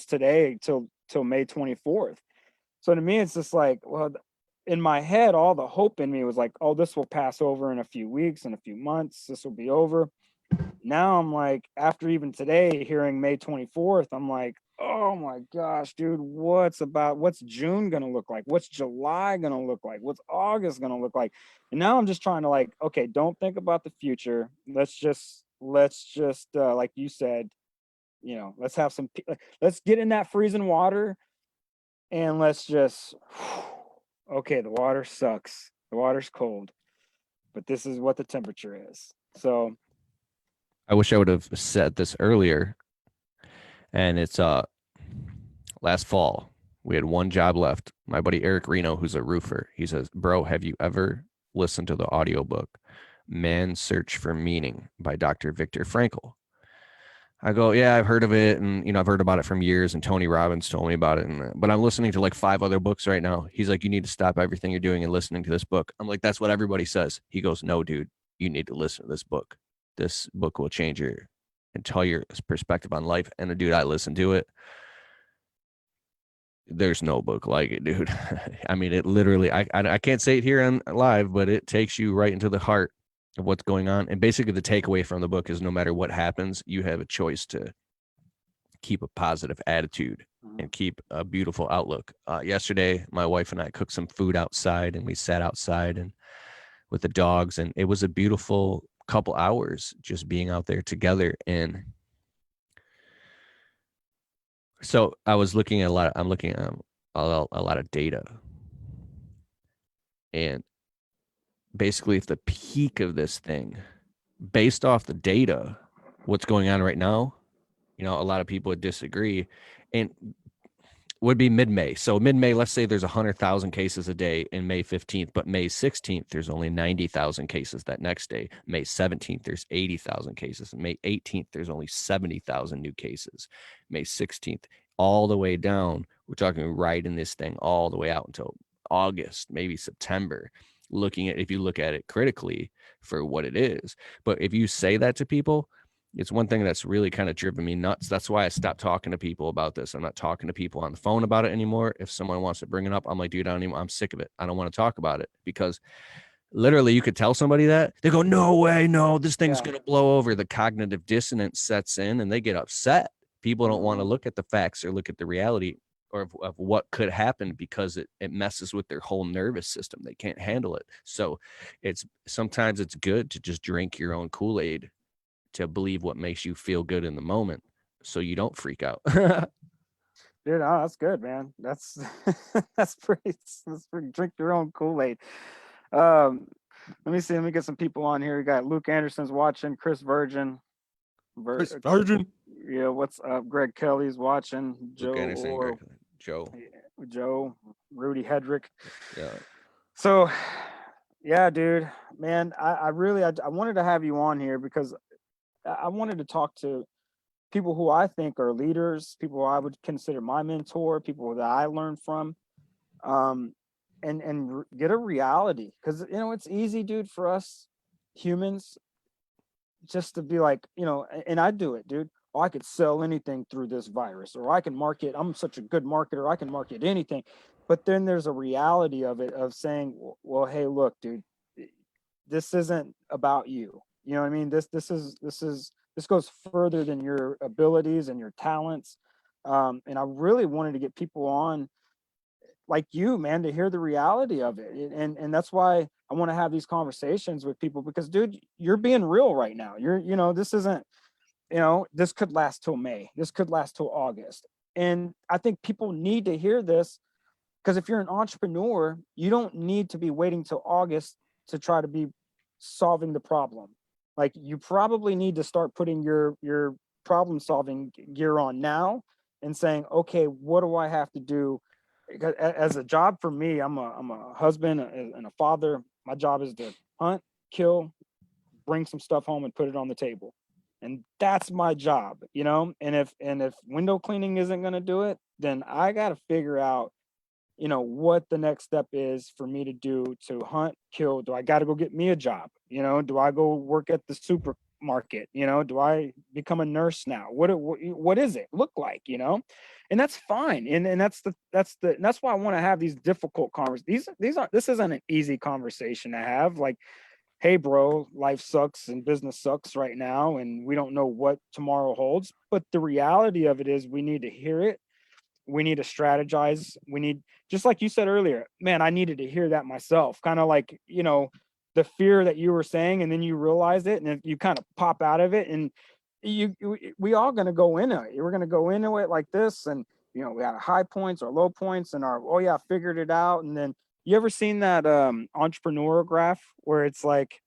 Speaker 2: today till May 24th. So to me, it's just like, well, in my head, all the hope in me was like, oh, this will pass over in a few weeks, in a few months. This will be over. Now I'm like, after even today hearing May 24th, I'm like, oh my gosh, dude, what's June gonna look like? What's July gonna look like? What's August gonna look like? And now I'm just trying to like, okay, don't think about the future. Let's just like you said, let's have let's get in that freezing water and let's just okay, the water sucks. The water's cold, but this is what the temperature is. So
Speaker 1: I wish I would have said this earlier. And it's last fall. We had one job left. My buddy Eric Reno, who's a roofer, he says, "Bro, have you ever listened to the audiobook Man's Search for Meaning by Dr. Viktor Frankl?" I go, "Yeah, I've heard of it, and I've heard about it from years, and Tony Robbins told me about it, but I'm listening to like 5 other books right now." He's like, "You need to stop everything you're doing and listening to this book." I'm like, "That's what everybody says." He goes, "No, dude, you need to listen to this book. This book will change your entire perspective on life." And dude, I listened to it. There's no book like it, dude. I mean, it literally, I can't say it here on live, but it takes you right into the heart of what's going on. And basically the takeaway from the book is no matter what happens, you have a choice to keep a positive attitude and keep a beautiful outlook. Yesterday, my wife and I cooked some food outside, and we sat outside and with the dogs, and it was a beautiful couple hours just being out there together. And so I'm looking at a lot of data, and basically if the peak of this thing, based off the data, what's going on right now, a lot of people would disagree, and would be mid-May. So mid-May, let's say there's 100,000 cases a day in May 15th, but May 16th, there's only 90,000 cases that next day. May 17th, there's 80,000 cases. And May 18th, there's only 70,000 new cases. May 16th, all the way down, we're talking riding this thing all the way out until August, maybe September, if you look at it critically for what it is. But if you say that to people, it's one thing that's really kind of driven me nuts. That's why I stopped talking to people about this. I'm not talking to people on the phone about it anymore. If someone wants to bring it up, I'm like, dude, I'm sick of it. I don't want to talk about it, because literally you could tell somebody that, they go, no way, no, this thing's going to blow over. The cognitive dissonance sets in and they get upset. People don't want to look at the facts or look at the reality or of what could happen, because it messes with their whole nervous system. They can't handle it. So sometimes it's good to just drink your own Kool-Aid, to believe what makes you feel good in the moment, so you don't freak out.
Speaker 2: dude, oh, that's good, man. That's that's pretty drink your own Kool-Aid. Um, Let me see. Let me get some people on here. We got Luke Anderson's watching. Chris Virgin.
Speaker 1: Chris Virgin.
Speaker 2: Yeah, what's up? Greg Kelly's watching.
Speaker 1: Luke Anderson, Greg, Joe.
Speaker 2: Joe, Rudy Hedrick.
Speaker 1: Yeah.
Speaker 2: So, yeah, dude, man, I really I wanted to have you on here because I wanted to talk to people who I think are leaders, people who I would consider my mentor, people that I learned from, um, and get a reality because it's easy, dude, for us humans just to be like, and I do it, dude. Oh, I could sell anything through this virus, or I can market. I'm such a good marketer. I can market anything. But then there's a reality of it of saying, well, hey, look, dude, this isn't about you. You know what I mean? This goes further than your abilities and your talents. And I really wanted to get people on like you, man, to hear the reality of it. And that's why I want to have these conversations with people because, dude, you're being real right now. This isn't, this could last till May. This could last till August. And I think people need to hear this because if you're an entrepreneur, you don't need to be waiting till August to try to be solving the problem. Like you probably need to start putting your problem solving gear on now and saying, okay, what do I have to do? Because as a job for me, I'm a husband and a father. My job is to hunt, kill, bring some stuff home and put it on the table. And that's my job, And if window cleaning isn't going to do it, then I got to figure out what the next step is for me to do to hunt, kill. Do I got to go get me a job? Do I go work at the supermarket? Do I become a nurse now? What is it look like? And that's fine. And that's why I want to have these difficult conversations. This isn't an easy conversation to have. Like, hey, bro, life sucks and business sucks right now, and we don't know what tomorrow holds. But the reality of it is, we need to hear it. We need to strategize. We need, just like you said earlier, man, I needed to hear that myself. Kind of like, the fear that you were saying, and then you realize it, and then you kind of pop out of it, and we all going to go into it. We're going to go into it like this, and we had high points or low points, and oh yeah, I figured it out. And then you ever seen that entrepreneur graph where it's like,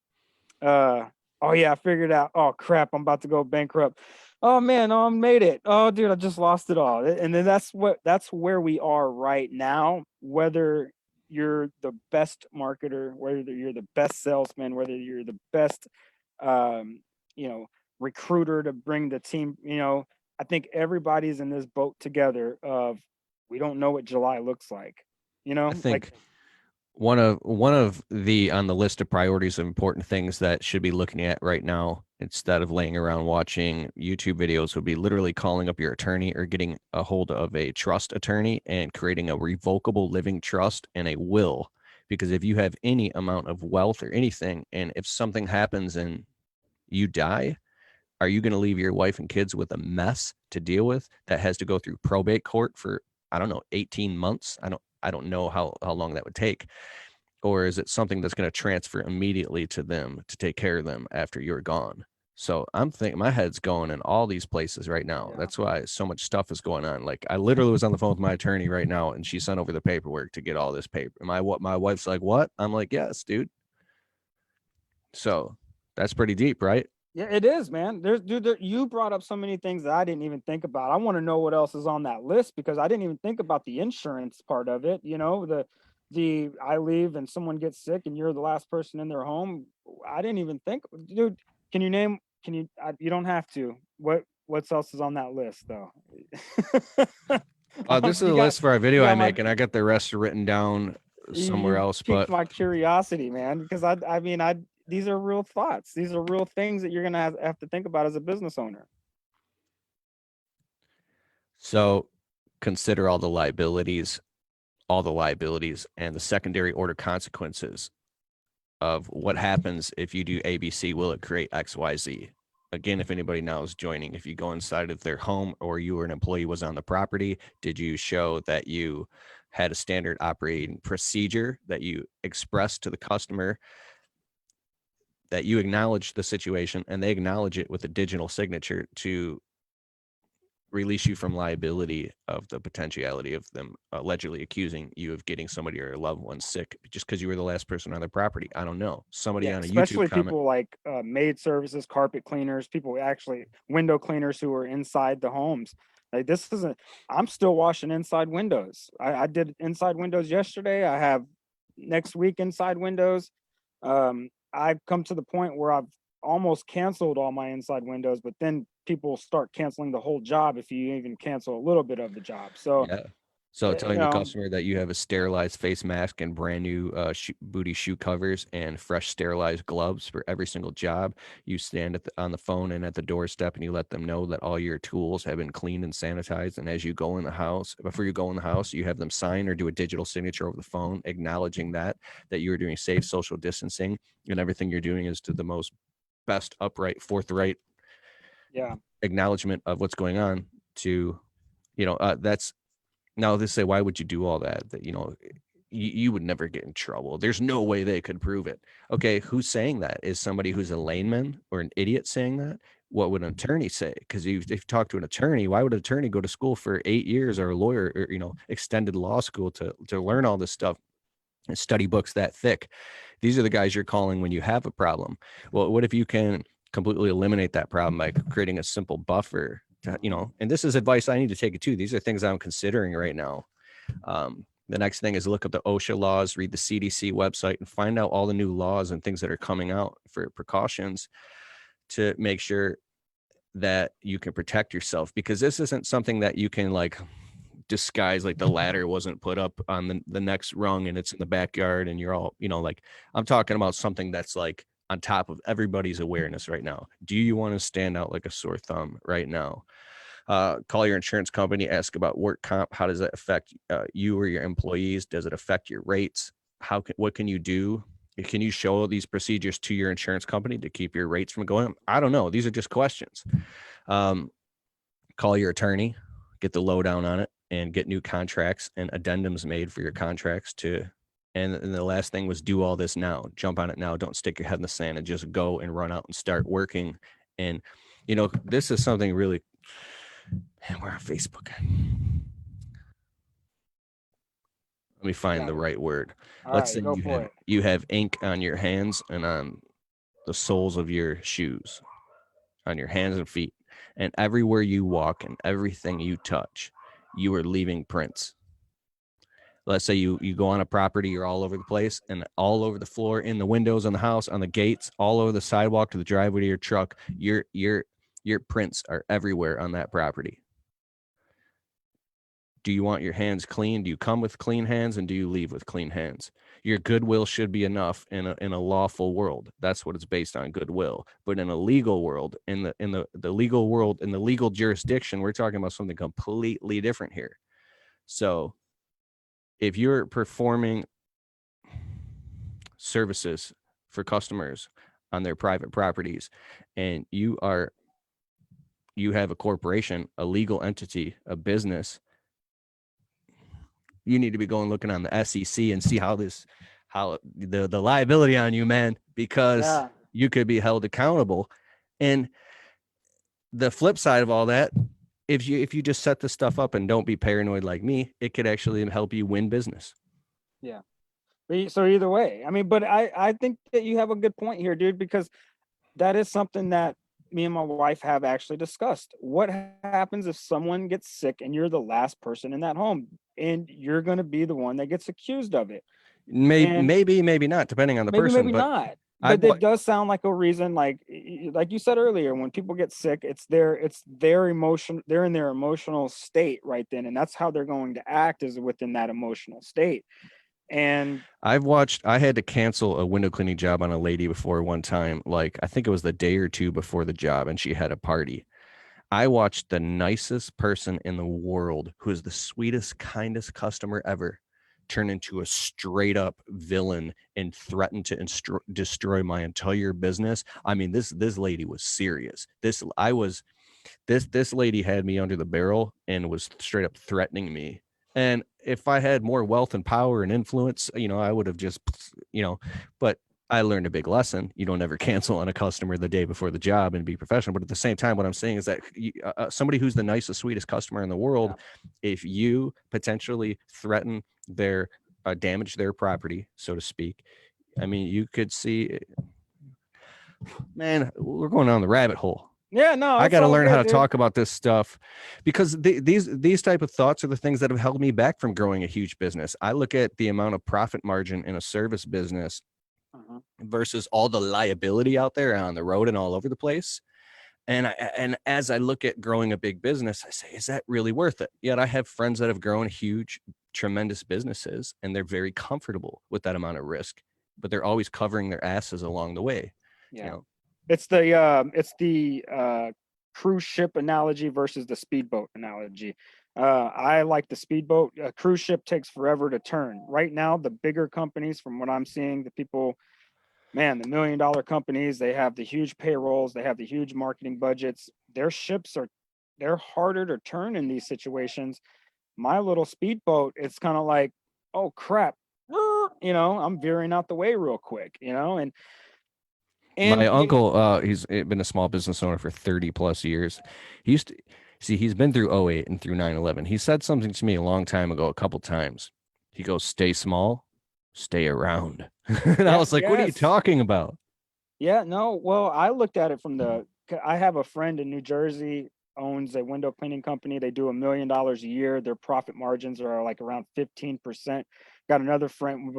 Speaker 2: oh yeah, I figured out. Oh crap, I'm about to go bankrupt. Oh man, oh, I made it. Oh dude, I just lost it all. And then that's where we are right now. Whether you're the best marketer, whether you're the best salesman, whether you're the best um, you know, recruiter to bring the team, I think everybody's in this boat together of we don't know what July looks like.
Speaker 1: I think one of the on the list of priorities of important things that should be looking at right now instead of laying around watching YouTube videos would be literally calling up your attorney or getting a hold of a trust attorney and creating a revocable living trust and a will. Because if you have any amount of wealth or anything, and if something happens and you die, are you going to leave your wife and kids with a mess to deal with that has to go through probate court for, I don't know, 18 months? I don't know how long that would take. Or is it something that's going to transfer immediately to them to take care of them after you're gone? So I'm thinking my head's going in all these places right now. Yeah. That's why so much stuff is going on. Like I literally was on the phone with my attorney right now, and she sent over the paperwork to get all this paper. My wife's like, what? I'm like, yes, dude. So that's pretty deep, right?
Speaker 2: Yeah, it is, man. You brought up so many things that I didn't even think about. I want to know what else is on that list because I didn't even think about the insurance part of it. The I leave and someone gets sick and you're the last person in their home. I didn't even think, dude. Can you name? Can you? You don't have to. What else is on that list though?
Speaker 1: This is a list for a video I make, and I got the rest written down somewhere else. But
Speaker 2: my curiosity, man, because I mean these are real thoughts. These are real things that you're going to have to think about as a business owner.
Speaker 1: So consider all the liabilities and the secondary order consequences of what happens if you do ABC. Will it create XYZ? Again, if anybody now is joining, if you go inside of their home or you were an employee was on the property, did you show that you had a standard operating procedure that you expressed to the customer, that you acknowledge the situation and they acknowledge it with a digital signature to release you from liability of the potentiality of them allegedly accusing you of getting somebody or a loved one sick just because you were the last person on their property. I don't know. Somebody
Speaker 2: Yeah,
Speaker 1: on a YouTube
Speaker 2: especially
Speaker 1: comment.
Speaker 2: people like maid services, carpet cleaners, people actually window cleaners who are inside the homes. Like this isn't. I'm still washing inside windows. I did inside windows yesterday. I have next week inside windows. I've come to the point where I've almost canceled all my inside windows, but then people start canceling the whole job if you even cancel a little bit of the job. So,
Speaker 1: Yeah. So
Speaker 2: you
Speaker 1: telling the
Speaker 2: know,
Speaker 1: customer that you have a sterilized face mask and brand new booty shoe covers and fresh sterilized gloves for every single job. You stand on the phone and at the doorstep and you let them know that all your tools have been cleaned and sanitized. And as you go in the house, before you go in the house, you have them sign or do a digital signature over the phone, acknowledging that you are doing safe social distancing and everything you're doing is to the most best, upright, forthright
Speaker 2: yeah,
Speaker 1: acknowledgement of what's going on. To, that's now they say, why would you do all that? That, you would never get in trouble. There's no way they could prove it. Okay, who's saying that? Is somebody who's a layman or an idiot saying that? What would an attorney say? Because if you talk to an attorney, why would an attorney go to school for 8 years or a lawyer or extended law school to learn all this stuff and study books that thick? These are the guys you're calling when you have a problem. Well, what if you can completely eliminate that problem by creating a simple buffer and this is advice I need to take it too. These are things I'm considering right now. The next thing is look up the OSHA laws, read the CDC website, and find out all the new laws and things that are coming out for precautions to make sure that you can protect yourself, because this isn't something that you can like disguise, like the ladder wasn't put up on the next rung and it's in the backyard and you're all, like I'm talking about something that's like on top of everybody's awareness right now. Do you want to stand out like a sore thumb right now? Call your insurance company, ask about work comp. How does that affect you or your employees? Does it affect your rates? What can you do? Can you show these procedures to your insurance company to keep your rates from going up? I don't know. These are just questions. Call your attorney, get the lowdown on it, and get new contracts and addendums made for your contracts and the last thing was do all this now. Jump on it now. Don't stick your head in the sand and just go and run out and start working. And, this is something really, and we're on Facebook. Let me find the right word.
Speaker 2: all
Speaker 1: Let's say
Speaker 2: right, go for it.
Speaker 1: you have ink on your hands and on the soles of your shoes, on your hands and feet, and everywhere you walk and everything you touch, you are leaving prints. Let's say you go on a property, you're all over the place and all over the floor, in the windows on the house, on the gates, all over the sidewalk to the driveway to your truck. Your prints are everywhere on that property. Do you want your hands clean? Do you come with clean hands and do you leave with clean hands? Your goodwill should be enough in a lawful world. That's what it's based on, goodwill. But in a legal world, in the legal world, in the legal jurisdiction, we're talking about something completely different here. So if you're performing services for customers on their private properties and you have a corporation, a legal entity, a business, you need to be going looking on the SEC and see how the liability on you, man, because
Speaker 2: Yeah,
Speaker 1: you could be held accountable. And the flip side of all that, if you just set this stuff up and don't be paranoid like me, it could actually help you win business.
Speaker 2: yeah. So either way, I mean, but I think that you have a good point here, dude, because that is something that me and my wife have actually discussed. What happens if someone gets sick and you're the last person in that home and you're going to be the one that gets accused of it? And
Speaker 1: Maybe not, depending on the person.
Speaker 2: maybe
Speaker 1: But
Speaker 2: not.
Speaker 1: I
Speaker 2: But it does sound like a reason, like you said earlier, when people get sick, it's their emotion, they're in their emotional state right then, and that's how they're going to act, is within that emotional state. And
Speaker 1: I had to cancel a window cleaning job on a lady before one time. Like, I think it was the day or two before the job, and she had a party. I watched the nicest person in the world, who is the sweetest, kindest customer ever, turn into a straight up villain and threaten to destroy my entire business. I mean, this lady was serious. This lady had me under the barrel and was straight up threatening me. And if I had more wealth and power and influence, I would have just, but I learned a big lesson. You don't ever cancel on a customer the day before the job and be professional. But at the same time, what I'm saying is that somebody who's the nicest, sweetest customer in the world, if you potentially threaten their damage their property, so to speak, I mean, you could see, man, we're going down the rabbit hole.
Speaker 2: Yeah, no,
Speaker 1: I
Speaker 2: it's
Speaker 1: got to
Speaker 2: all
Speaker 1: learn how
Speaker 2: good,
Speaker 1: to
Speaker 2: dude.
Speaker 1: talk about this stuff because these type of thoughts are the things that have held me back from growing a huge business. I look at the amount of profit margin in a service business versus all the liability out there on the road and all over the place. And as I look at growing a big business, I say, is that really worth it? Yet I have friends that have grown huge, tremendous businesses, and they're very comfortable with that amount of risk, but they're always covering their asses along the way.
Speaker 2: Yeah.
Speaker 1: You know,
Speaker 2: It's the cruise ship analogy versus the speedboat analogy. I like the speedboat. A cruise ship takes forever to turn. Right now, the bigger companies, from what I'm seeing, the people, man, the $1 million companies, they have the huge payrolls, they have the huge marketing budgets. Their ships they're harder to turn in these situations. My little speedboat, it's kind of like, oh crap, I'm veering out the way real quick,
Speaker 1: my
Speaker 2: and
Speaker 1: uncle, he's been a small business owner for 30 plus years. He used to see, he's been through '08 and through 9/11. He said something to me a long time ago, a couple times. He goes, stay small, stay around. And I
Speaker 2: yeah,
Speaker 1: was like, what are you
Speaker 2: yes.
Speaker 1: talking about?
Speaker 2: Yeah, no. Well, I looked at it from I have a friend in New Jersey owns a window cleaning company. They do $1 million a year. Their profit margins are like around 15%. Got another friend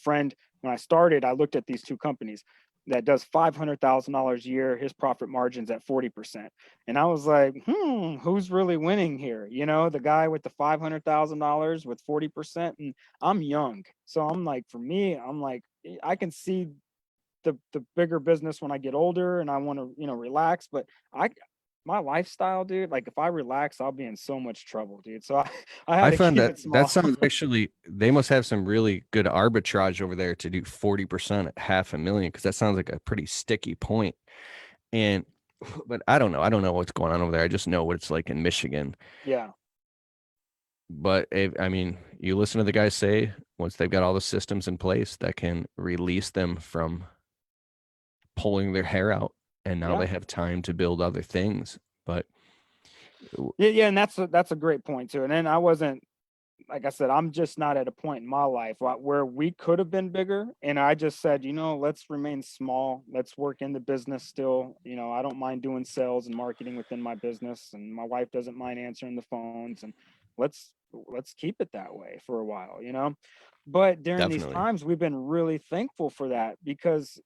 Speaker 2: when I started, I looked at these two companies that does $500,000 a year. His profit margins at 40%. And I was like, who's really winning here? The guy with the $500,000 with 40%. And I'm young. So I'm like, for me, I'm like, I can see the bigger business when I get older and I want to, relax. But my lifestyle, dude, like if I relax, I'll be in so much trouble, dude. So I had
Speaker 1: I
Speaker 2: to
Speaker 1: found
Speaker 2: keep
Speaker 1: that
Speaker 2: it
Speaker 1: that
Speaker 2: small.
Speaker 1: sounds actually, they must have some really good arbitrage over there to do 40% at 500,000, because that sounds like a pretty sticky point. And, but I don't know. I don't know what's going on over there. I just know what it's like in Michigan.
Speaker 2: Yeah.
Speaker 1: But I mean, you listen to the guys say, once they've got all the systems in place that can release them from pulling their hair out, and now
Speaker 2: Yeah.
Speaker 1: they have time to build other things. But
Speaker 2: Yeah. And that's a great point too. And then I wasn't, like I said, I'm just not at a point in my life where we could have been bigger. And I just said, let's remain small. Let's work in the business still. I don't mind doing sales and marketing within my business. And my wife doesn't mind answering the phones. And let's keep it that way for a while. But during these
Speaker 1: definitely,
Speaker 2: times, we've been really thankful for that because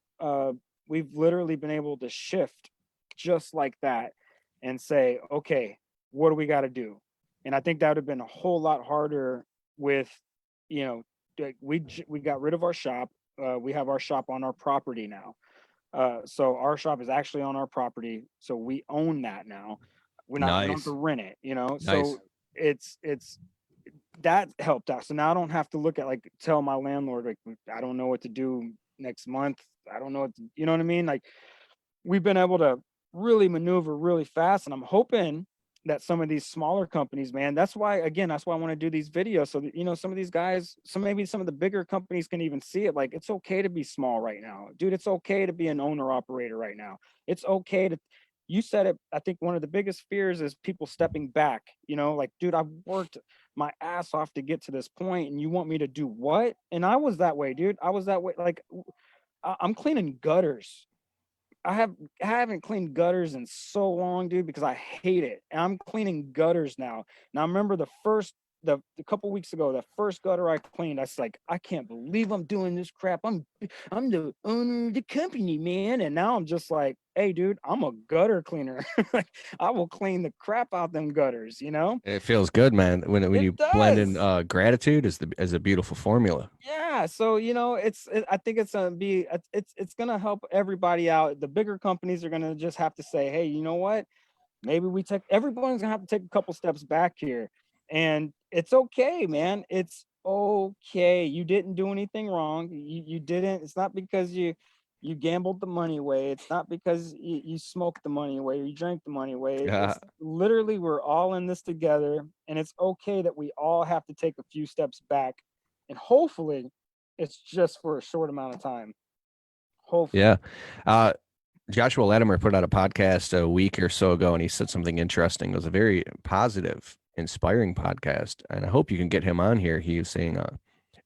Speaker 2: we've literally been able to shift just like that and say, okay, what do we got to do? And I think that would have been a whole lot harder with, we got rid of our shop. We have our shop on our property now. So our shop is actually on our property. So we own that now. We don't have to
Speaker 1: nice,
Speaker 2: rent it,
Speaker 1: nice.
Speaker 2: so it's that helped out. So now I don't have to look at like tell my landlord, like, I don't know what to do next month. I don't know you know what I mean? Like we've been able to really maneuver really fast. And I'm hoping that some of these smaller companies, man, that's why I want to do these videos so that, some of these guys, maybe some of the bigger companies can even see it. Like, it's okay to be small right now, dude. It's okay to be an owner operator right now. It's okay to, you said it. I think one of the biggest fears is people stepping back, like, dude, I've worked my ass off to get to this point and you want me to do what? And I was that way, dude. I was that way. Like, I'm cleaning gutters. I haven't cleaned gutters in so long, dude, because I hate it. And I'm cleaning gutters now. Now I remember a couple weeks ago, the first gutter I cleaned, I was like, I can't believe I'm doing this crap. I'm the owner of the company, man. And now I'm just like, hey, dude, I'm a gutter cleaner. Like, I will clean the crap out them gutters.
Speaker 1: It feels good, man. When
Speaker 2: It
Speaker 1: you blend in
Speaker 2: does.
Speaker 1: gratitude as a beautiful formula.
Speaker 2: Yeah, so I think it's gonna help everybody out. The bigger companies are gonna just have to say, hey, you know what? Maybe everyone's gonna have to take a couple steps back here. And it's okay, man. It's okay. You didn't do anything wrong. You didn't, it's not because you gambled the money away. It's not because you smoked the money away or you drank the money away.
Speaker 1: Yeah,
Speaker 2: It's literally, we're all in this together, and it's okay that we all have to take a few steps back. And hopefully it's just for a short amount of time. Hopefully.
Speaker 1: Yeah. Joshua Latimer put out a podcast a week or so ago, and he said something interesting. It was a very positive, inspiring podcast, and I hope you can get him on here. He was saying,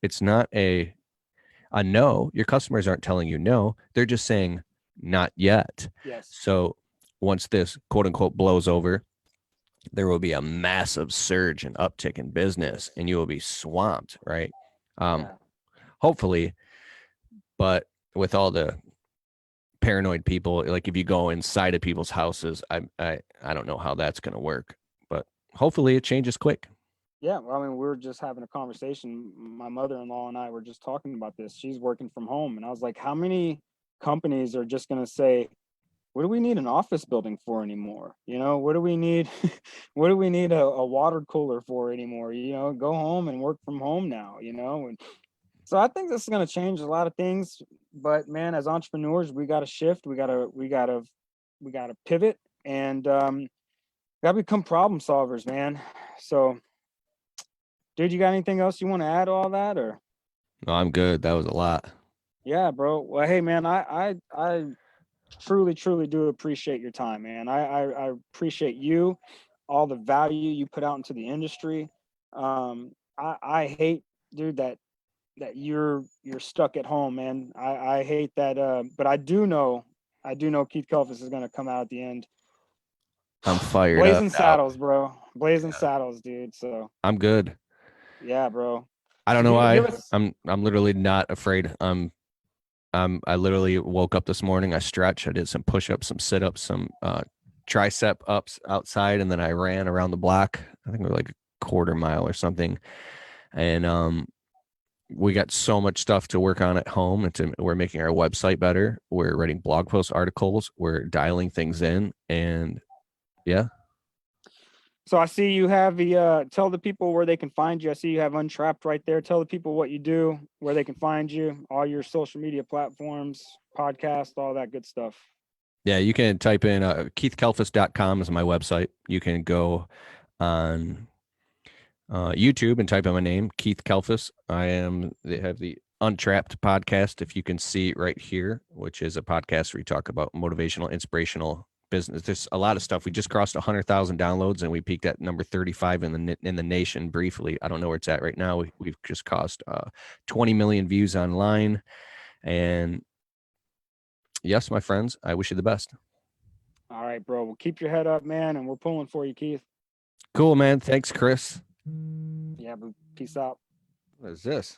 Speaker 1: it's not a no. Your customers aren't telling you no. They're just saying not yet.
Speaker 2: Yes.
Speaker 1: So once this quote unquote blows over, there will be a massive surge and uptick in business, and you will be swamped, right?
Speaker 2: Yeah.
Speaker 1: Hopefully, but with all the paranoid people, like if you go inside of people's houses, I don't know how that's going to work, but hopefully it changes quick.
Speaker 2: Yeah, well, I mean, we were just having a conversation. My mother-in-law and I were just talking about this. She's working from home, and I was like, how many companies are just going to say, what do we need an office building for anymore? You know, what do we need? What do we need a water cooler for anymore? You know, go home and work from home now, you know? And so I think this is going to change a lot of things, but man, as entrepreneurs, we got to shift. We got to pivot and got to become problem solvers, man. So, dude, you got anything else you want to add to all that, or?
Speaker 1: No, I'm good. That was a lot.
Speaker 2: Yeah, bro. Well, hey, man, I truly, truly do appreciate your time, man. I appreciate you, all the value you put out into the industry. I hate, dude, that you're stuck at home, man. I hate that. But I do know Keith Kelfis is gonna come out at the end.
Speaker 1: I'm fired up
Speaker 2: Blazing
Speaker 1: now.
Speaker 2: saddles, bro. Blazing
Speaker 1: Yeah,
Speaker 2: saddles, dude. So
Speaker 1: I'm good.
Speaker 2: yeah, bro.
Speaker 1: I don't
Speaker 2: So
Speaker 1: know
Speaker 2: give
Speaker 1: why.
Speaker 2: us.
Speaker 1: I'm literally not afraid. I literally woke up this morning. I stretched. I did some push-ups, some sit-ups, some tricep ups outside, and then I ran around the block. I think it was like a quarter mile or something. And we got so much stuff to work on at home. We're making our website better. We're writing blog post articles. We're dialing things in, and yeah.
Speaker 2: So I see you have the tell the people where they can find you. I see you have Untrapped right there. Tell the people what you do, where they can find you, all your social media platforms, podcast, all that good stuff.
Speaker 1: Yeah, you can type in keithkelfis.com is my website. You can go on YouTube and type in my name, Keith Kelfis. They have the Untrapped podcast, if you can see right here, which is a podcast where we talk about motivational, inspirational business. There's a lot of stuff. We just crossed 100,000 downloads, and we peaked at number 35 in the nation briefly. I don't know where it's at right now. We've just crossed 20 million views online. And yes, my friends, I wish you the best.
Speaker 2: All right, bro. Well, keep your head up, man, and we're pulling for you, Keith.
Speaker 1: Cool, man. Thanks, Chris.
Speaker 2: Yeah, but peace out.
Speaker 1: What is this?